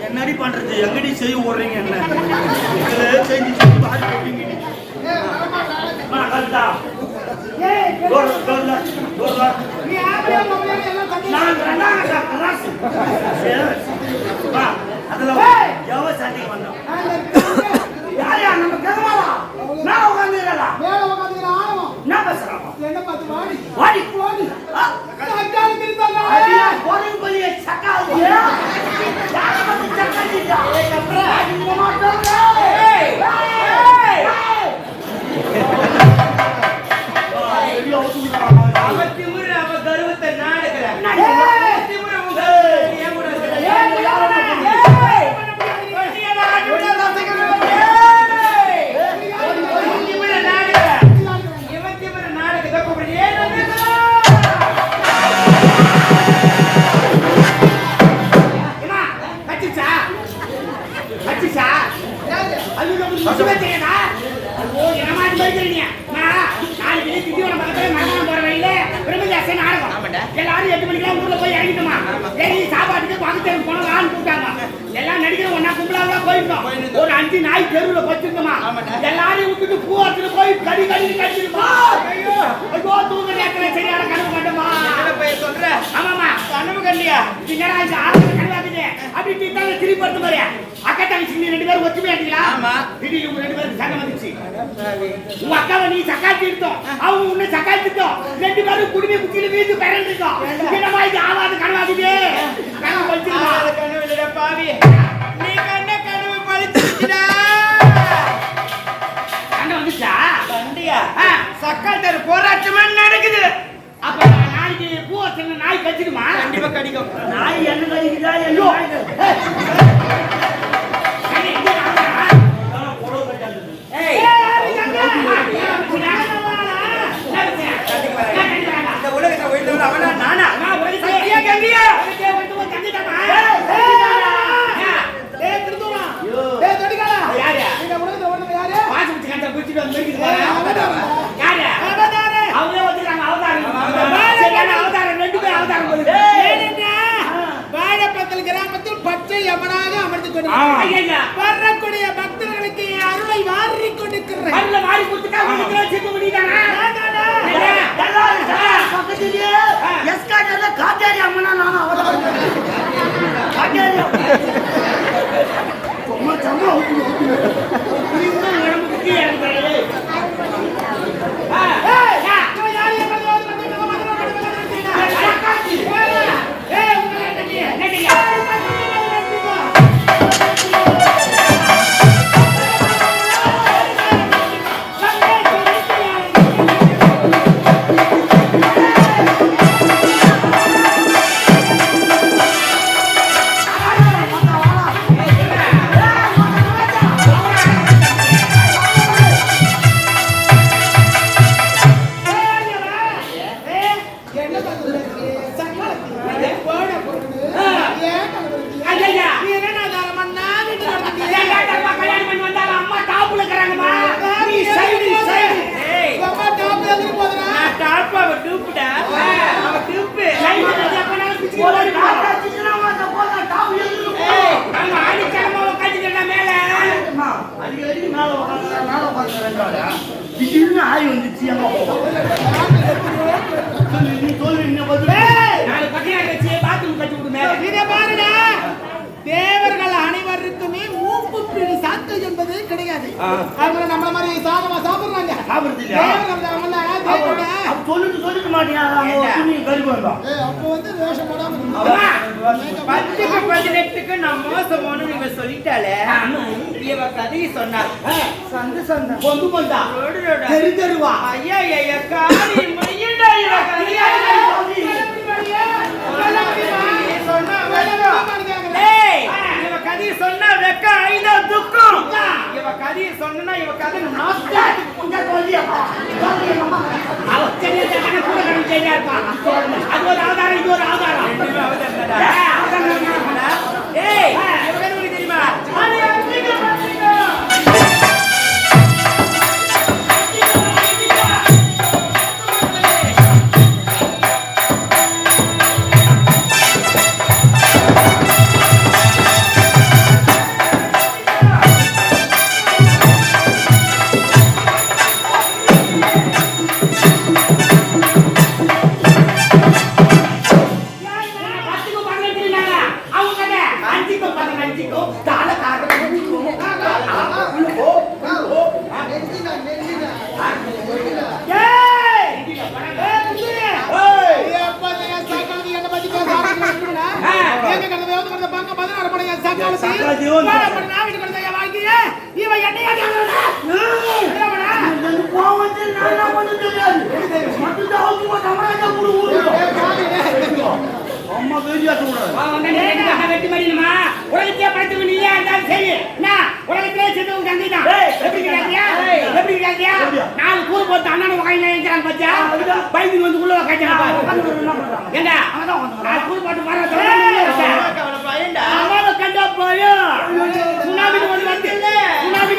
என்னடி பண்றது? எங்கடி செய்ய ஓடுறீங்க? என்ன செஞ்சு எல்லாரும் 8 மணிக்கெல்லாம் ஊர்ல போய் இறங்கிட்டோமா? சாப்பாட்டுக்கு பக்கத்துல போனோம் கூப்பிட்டாங்க. எல்லாம் நடிக்கிற ஒன்னா கும்பலாக போயிருந்தோம். ஒரு 5 நாய் தெருவுல வச்சிருந்தோமா? எல்லாரையும் விட்டுட்டு பூவத்துல போய் கடி கடிச்சிருப்பா. ஐயோ ஐயோ தூங்க நேரத்துல சரியான கனவு கண்டமா? சொல்ற ஆமாமா கனவு கண்டியா? என்னடா இந்த ஆளு கனவாக்குது அப்படி தீத்தால திருப்பி படுத்து பாரு. அக்கா தங்கச்சி 2 பேரும் ஒத்துமையா இருக்கீங்களா? ஆமா. திடீர்னு உங்க 2 பேருக்கு சண்டை வந்துச்சு. உங்க அக்காவை நீ சக்காத்தி இருந்தோம், அவங்க உன்னை சக்காத்திட்டோம். 2 பேரும் குடிமை குச்சியில வீட்டு பிறந்திருக்கோம். என்னமா இது ஆவாது கனவாக்குது? கனவு பழிச்சிருமா? கனவு இல்லடா பாவி, நீ கண்ண கனவு பழிச்சிருச்சுடா. கண்ண வந்துச்சா? கண்டியா சக்காத்தர் போராட்டமா நடக்குது. அப்ப நாளைக்கு பூவத்துல நாய் கடிச்சிடுமா? கண்டிப்பா கடிக்கும். நாய் என்ன கடிக்குதா? ஐயோ கிராமத்தில் பச்சை யமனாக அமர்ந்து வரக்கூடிய பக்தர்களுக்கு அருளை வாரி கொண்டிருக்கிறேன். காட்டாரி அம்மனா நானும் அவதாரம் ஆய் வந்துச்சு. தேவர்கள் அனைவருக்குமே மூப்பு பிடி சாத்து என்பது கிடையாது. அவங்க நம்மள மாதிரி சாதமா சாப்பிடுறாங்க. சொல்லிட்டு மாட்டேன். அப்போ வந்து வேஷம் போடாம 10-18க்கு நான் மோசமான நீங்க சொல்லிட்டாலே இவ கதையை சொன்னார். சந்து சந்த பொந்து பொந்தா தெரிஞ்சருவா. ஐயா ஐயா காரி மையடா இவ கதையா கதையை சொன்னா வெக்க ஐநா துக்கம். இவ கதையை சொன்னா இவ கதை அது ஒரு ஆதாரம், இது ஒரு ஆதாரம். சக்காலத்தி நாவிட்டு கொடுத்த வாழ்க்கைய இவன் என்னையா அம்மா வெறியா வெட்டி மறியணுமா உலகத்தையே படுத்து நீயா இருந்தாலும் சரி உலகத்திலே செஞ்சவங்க தங்கிதான் எப்படி கேட்டியா 4 கூறு போட்டு அண்ணன் வகையில இருக்கிறாங்க பச்சா பைக்கு வந்து உள்ள காய்ச்சாங்க எங்க 4 கூறு போட்டு கண்டா போயும் சுனாமின்னு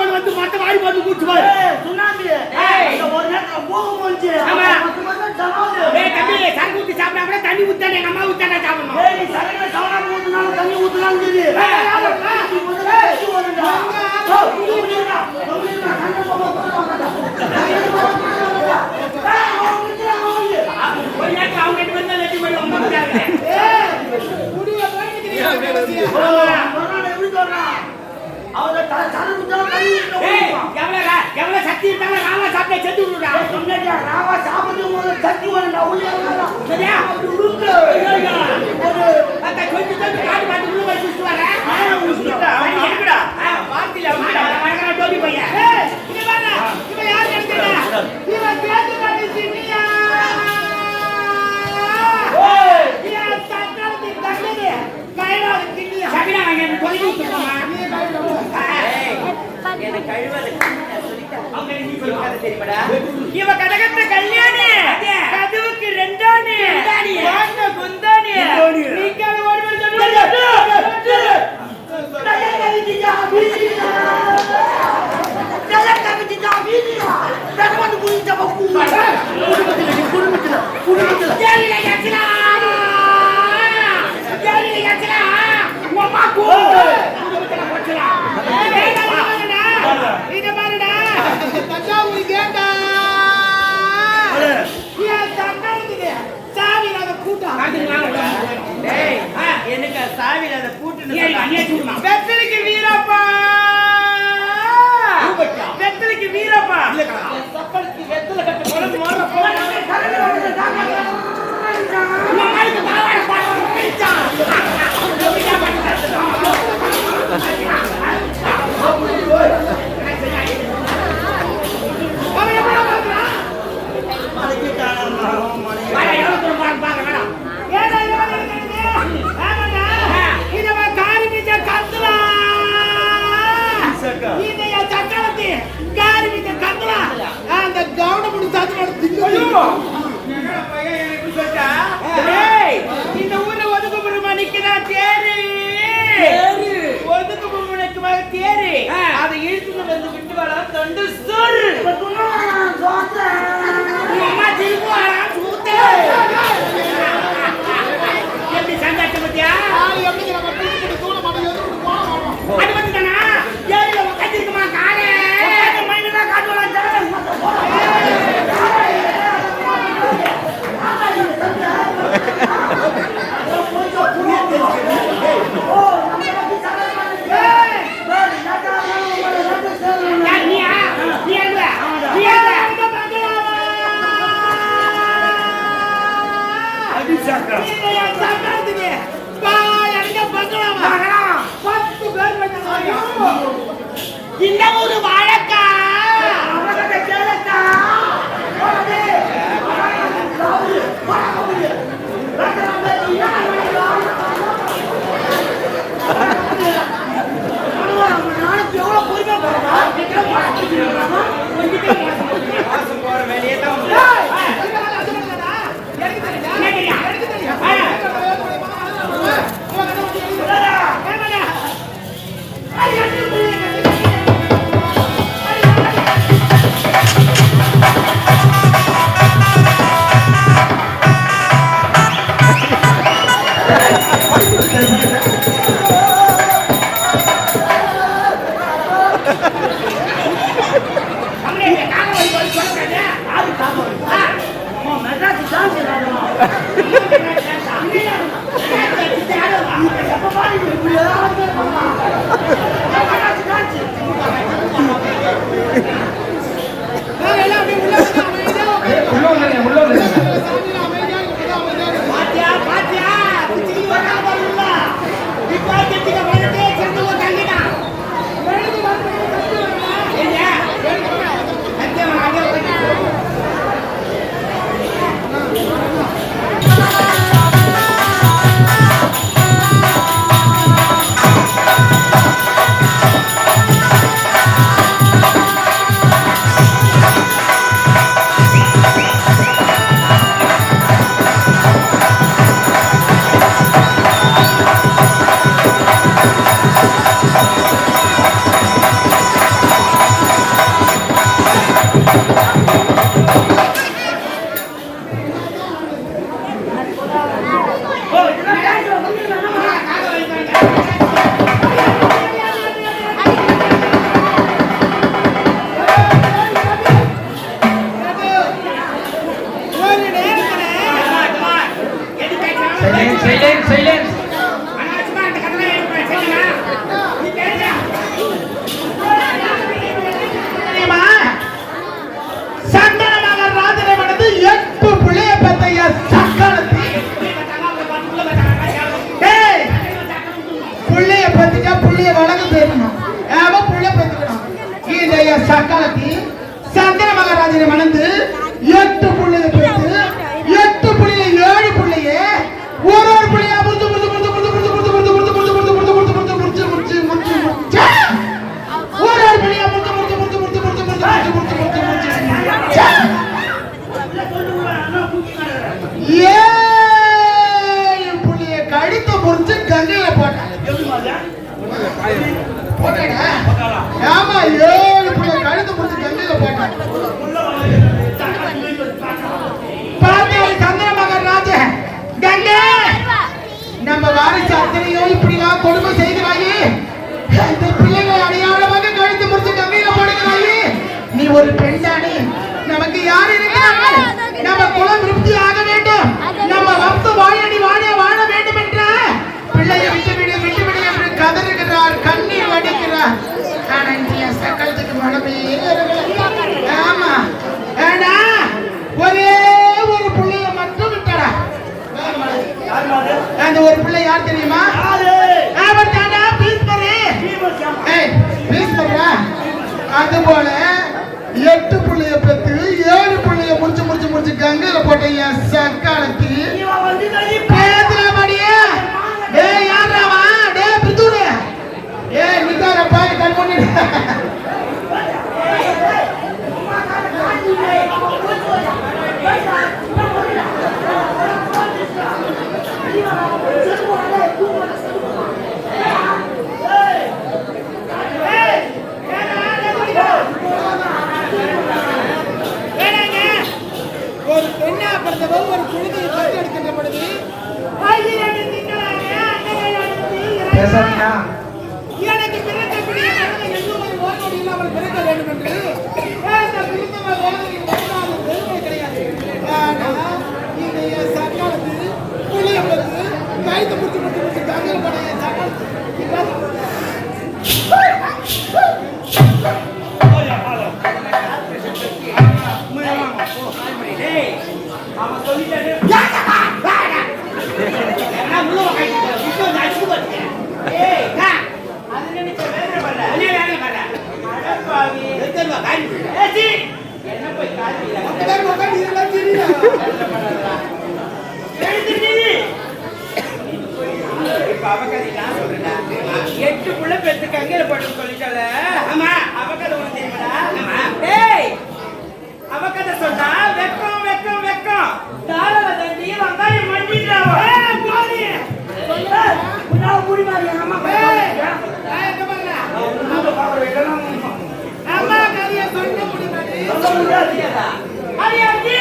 வந்து மத்த வாடி போட்டு கூட்டு போய் சுனாமி ஒரு நேரத்துல போகும் போச்சு தம்பி சரக்கு ஊத்தி சாப்பிடாம தண்ணி ஊத்தானே எங்க அம்மா ஊத்தானே சாப்பிடணும் சரக்கு சவனாம ஊத்துனாலும் தண்ணி ஊத்துனாலும் சரி அவங்க 2 பேரும் வெட்டி போய் எவ்வளவு சக்தி இருந்தாலும் ராவா சாப்பிட செத்து விடுறா ராவா சாப்பிட்டு சக்தி வரண்டா சரியா கொஞ்சம் காடு பார்த்து உள்ள போய் சுட்டு வர டோபி பையன் இவன் யாரு எடுத்துட்டா இவன் கேட்டு பண்ணியா இவ கடகத்த கல்யாணி கதவுக்கு 2 குந்தானி நீக்கால ஓடி இத பாருடா தஞ்சாவூர் கேட்டா சாவியில்லாத கூட்டம் எனக்கு சாவியில்லாத கூட்டம் வெத்தலைக்கு வீரப்பா சப்பலுக்கு வெத்தலை கட்டு அந்த கவனம் இந்த ஊர்ல ஒதுக்குமுறை நிக்கிறான் தேரு ஒதுக்குமுறைக்கு தேரு அதை இழுத்து வந்து விட்டு வர தொண்டு சொல் எப்படி சந்தாச்ச பத்தியா அது வந்து தானா ஏரியில உட்காந்துருக்குமா காலே மைண்டெல்லாம் காட்டுவாங்க இந்த ஒரு வழக்கா எவ்வளவு பொறுமையா போற வேலையே தான் பாத்தியா சக்காலத்தி சந்திர மகாராஜனை மணந்து 8 புள்ளைய பெற்று 8 புள்ளைய 7 புள்ளைய ஒரு புள்ளையா முடிச்சு ஒரு புள்ளையா புள்ளைய கழுத்தை முறிச்சு கங்கையில போட்டாங்க. ஆமா 7 புள்ளைய கழுத்தை முறிச்சு கங்கையில போட்டாங்க. சந்திர மகாராஜ கங்கை நம்ம வாரிசு அத்தனையும் இப்படிலாம் கொடுமை செய்கிறாயே, இந்த பிள்ளைகளை அடையாளமாக கழுத்து முடிச்சு கங்கையில போடுகிறாயே, நீ ஒரு பெண்தானே, நமக்கு யார் இருக்கிறாங்க, நம்ம குலம் திருப்தி ஆக வேண்டும், நம்ம வம்சம் வாழடி வாழ வேண்டும் என்ற பிள்ளையை விட்டுவிடு என்று கதறுகிறார், கண்ணீர் வடிக்கிறார். ஆனா இந்த சக்கரத்துக்கு மனமையே ஆமா ஏன்னா ஒரே ஒரு பிள்ளைய மட்டும் விட்டடா. அந்த ஒரு பிள்ளை யார் தெரியுமா? அவர் தானா பீஸ்மரே. பீஸ்மரா அது போல 8 புள்ளைய பெற்று 7 புள்ளைய முடிச்சு கங்கையில போட்ட என் சக்காலத்தி பேசுறபடியே டேய் யாராவா டேய் பிதுரு ஏய் நிதார பாய் கண் பண்ணிடு. ஒரு பெண்ணா பிறந்தவள் ஒரு குழந்தையை பெற்றெடுக்கின்ற பொழுது எனக்கு பிறக்கக்கூடிய ஓய்வு இல்லாமல் பிறக்க வேண்டும் என்று கிடையாது. சக்காலத்து புள்ளிய பத்து கைத்து முடிச்சு தங்கல் படைய சக்காலத்து அவன் சொல்லிட்டாரு என்ன போய் அவகதை நான் சொல்றேன் 8 புள்ள பெத்து கங்கையில போட்டு சொல்லிட்டால. ஆமா அவகதை ஒண்ணு தெரியுமாடா? டேய் அவகதை சொன்னா வெக்கம் தாளவ தண்டி வங்காயம் மண்டிட்டாவோ. போடி புனா புடி மாதிரி அம்மா எங்க பண்ணல நம்ம பாவ வைக்கலாம். அம்மா கரிய சொன்ன புடி மாதிரி சொல்ல முடியாதுடா. அரியாச்சி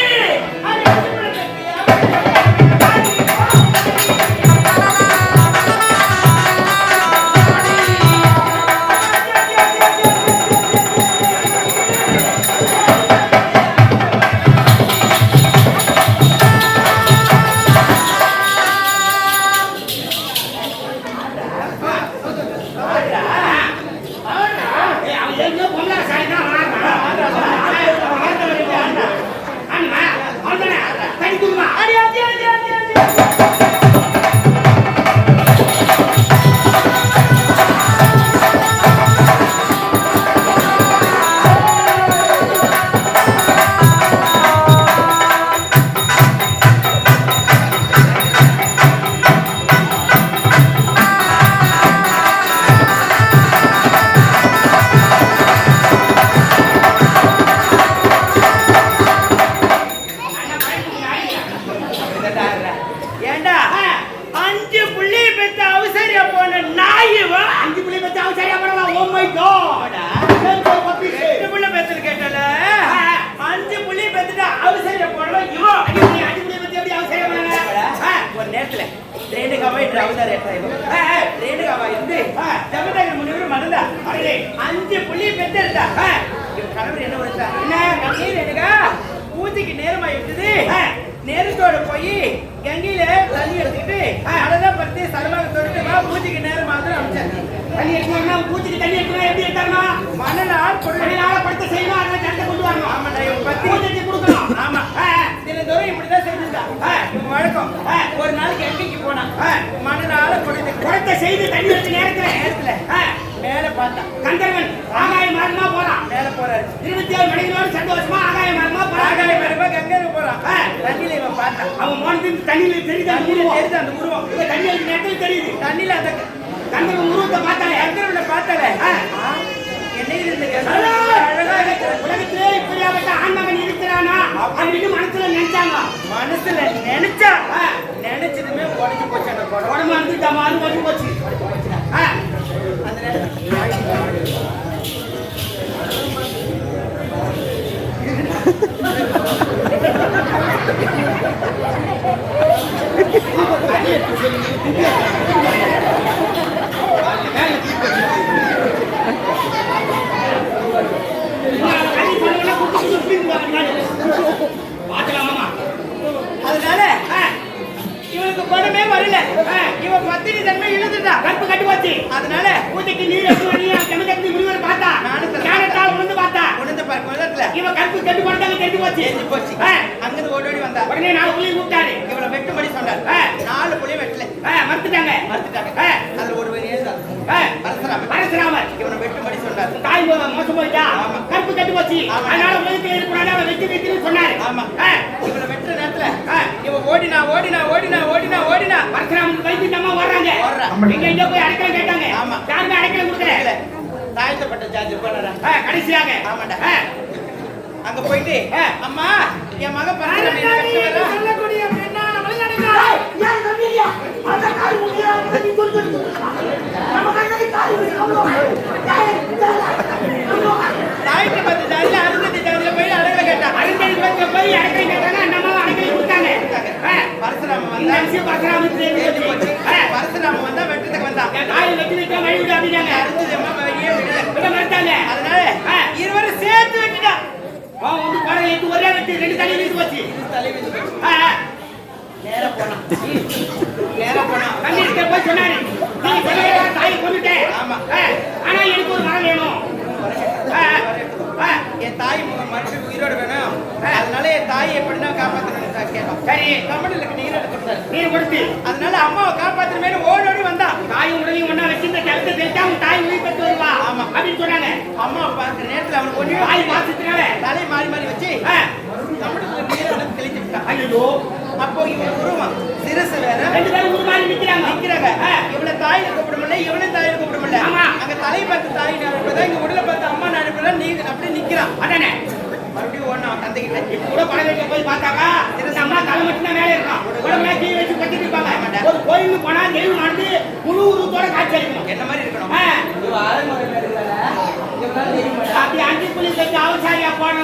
பூஜைக்கு நேரமாயிட்டு நேரத்தோட போய் கங்கையில தண்ணி எடுத்துக்கிட்டு அதான் பத்தி சர்வாகத்தோட பூஜைக்கு நேரம் மாதிரி அமைச்சாரு. தண்ணி எடுக்கணும் பூஜைக்கு தண்ணி எடுக்கணும் எப்படி எடுத்தாருன்னா மணலால் படுத்த செய்யணும் அதை சண்டை கொண்டு வரணும். ஆமா பூஜைக்கு கொடுக்கணும். ஆமா சில தூரம் இப்படிதான் செஞ்சுட்டா இவங்க வழக்கம். ஒரு நாளைக்கு எங்கேக்கு போனா மணலால குடத்தை செய்து தண்ணி எடுத்து நேரத்துல மேல பார்த்தா கந்தர்வன் ஆகாய மார்க்கமா போறான். மேல போறாரு. 27 மணிகளோடு சந்தோஷமா ஆகாய மார்க்கமா ஆகாய போறான். மரமா கங்கையில போறான். தண்ணியில இவன் பார்த்தா அவன் மோனத்தின் தண்ணியில தெரியுது அந்த தண்ணியில உருவம். தெரியுது அந்த உருவம். இவ தண்ணியில இருக்கிற இடத்துல தெரியுது. தண்ணியில அந்த கந்தர்வன் உருவத்தை பார்த்தாலே கங்கையில பார்த்தால என்ன இந்த அழகா இருக்கு. உலகத்திலே இப்படியாப்பட்ட ஆண்மகன் இருக்கிறானா அப்படின்னு மனசுல நினைச்சாங்க. மனசுல நினைச்சா நினைச்சதுமே உடஞ்சு போச்சு அந்த குடம். உடம்பு வந்து தமாறு வந்து போச்சு. அந்த நேரத்துல அதனால இவனுக்கு குணமே வரல. இவன் பத்தினி தன்மை இழுத்துட்டான். கற்பு கட்டு போச்சு. அதனால பூஜைக்கு நீர் எடுத்து வழியா கெமிக்கல் முனிவர் பார்த்தா ஞானத்தால் உணர்ந்து பார்த்தா உணர்ந்து பார்க்க முதல்ல இவன் கற்பு கட்டு போனதாங்க தெரிஞ்சு போச்சு. தெரிஞ்சு போச்சு. அங்கிருந்து ஓடி வந்தா. உடனே 4 புள்ளியை கூப்பிட்டாரு. இவனை வெட்டும்படி சொன்னார். 4 புள்ளியும் வெட்டல. மறுத்துட்டாங்க. அதுல ஒரு எழுதாரு. பரசுராமர் இவனை வெட்டும்படி சொன்னார். தாய் மோசம் போயிட்டா கற்பு கட்டு போச்சு. அதனால உலகத்தில் இருக்கக்கூடாது அவன் வெட்டி வெட்டின்னு சொன்னாரு. ஆமா இவனை வெட்டுற நேரத்துல இவன் ஓடினா பரசுராமன் வைத்து நம்ம ஓடுறாங்க. எங்க போய் அடைக்கலம் கேட்டாங்க. யாருமே அடைக்கலம் கொடுக்கல. தாழ்த்தப்பட்ட ஜாதி போனாரா கடைசியாக ஆமாண்டா அங்க போயிட்டு அம்மா என் மக பரசுராமன் சொல்லக்கூடிய பெண்ணான மலைநாடுகார் யார் நம்பியா அந்த கால் முடியா நீ கொண்டு நம்ம கண்ணை கால் தாழ்த்தப்பட்ட ஜாதியில அருந்ததி ஜாதியில போய் அடக்கல கேட்டான். அருந்ததி போய் அடைக்கலம் கேட்டாங்க. நம்ம அடைக்கலம் கொடுத்தாங்க. பரசுராமன் வந்தா பரசுராமன் வந்தா வெட்டுறதுக்கு வந்தான். காய் வெட்டி வைக்க வழி விட அப்படின்னாங்க. அருந்ததி அம்மா வெளியே விட மறுத்தாங்க. அதனால இருவரும் சேர்த்து வெட்டிட்டா. அவன் வந்து படம் எடுத்து ஒரே வெட்டி 2 தலை வீசி போச்சு. தலை வீசி போச்சு. நேரா போனான். கண்ணீர்கிட்ட போய் சொன்னாரு, நீ சொல்லுங்க தாயை கொண்டுட்டேன். ஆமா. ஆனா எனக்கு ஒரு மரம் வேணும். என் தாய் மறுபடியும் உயிரோடு வேணும். அதனால என் தாயை எப்படின்னா காப்பாற்றணும்னு கேட்டோம். சரி கமண்டலுக்கு நீர் கொடுத்தாரு. நீர் கொடுத்து அதனால அம்மாவை காப்பாற்றணுமே ஓடி வந்தா. தாயும் உடலையும் ஒண்ணா வச்சு இந்த கிழத்தை தெரிஞ்சா உன் தாய் உயிர் பெற்று வருவா. ஆமா அப்படின்னு சொன்னாங்க. அம்மா பார்க்குற நேரத்துல அவனுக்கு ஒண்ணு தாய் பாசத்தினால தலை மாறி வச்சு கமண்டலுக்கு நீர் தெளிச்சு விட்டான். ஐயோ அப்போ இவன் உருவம் சிறுசு வேற 2 பேரும் ஒரு மாதிரி நிக்கிறாங்க. இவளை தாய் கூப்பிட முடியல, இவனும் தாயை கூப்பிட முடியல. ஆமா. அங்க தலை பார்த்து தாய் அனுப்புறதா, இங்க உடல பார்த்து அம்மா அனுப்புறதா. நீ அப்படியே நிக்கிறான். அதானே மறுபடியும் ஓடணும் அவன் தந்தைகிட்ட. இப்ப கூட படவேற்ற போய் பார்த்தாக்கா இந்த அம்மா தலை மட்டும் தான் மேலே இருக்கும். உடம்புல கீழே வச்சு கட்டிட்டு இருப்பாங்க. ஒரு கோயிலுக்கு போனா தெய்வம் வந்து முழு உருவத்தோட காட்சி அளிக்கணும். என்ன மாதிரி இருக்கணும். அப்படி 5 புள்ளி கட்டி அவசாரியா போன